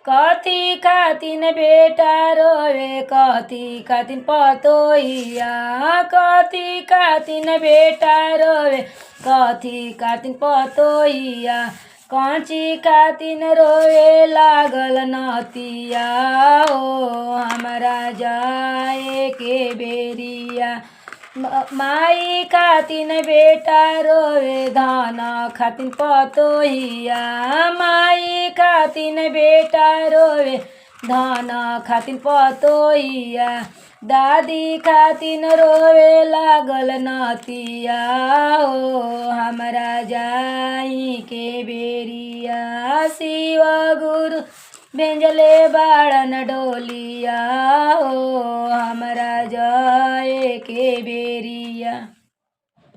कथी खातिन बेटा रोवे कथी खातिन पतोहिया कथी खातिन बेटा रोवे कथी खातिन पतोहिया कांची खातिन रोवे लागल नतिया ओ हमरा जाए के बेरिया माई खातिन बेटा रोवे धान खातिन पतोहिया माई खातिन बेटा रोवे धान खातिन पतोहिया दादी खातिन रोवे लागल नतिया ओ हमरा जाई के बेरिया शिव गुरु भेंजले बाड़न डोलिया ओ हमरा जाए के बेरिया।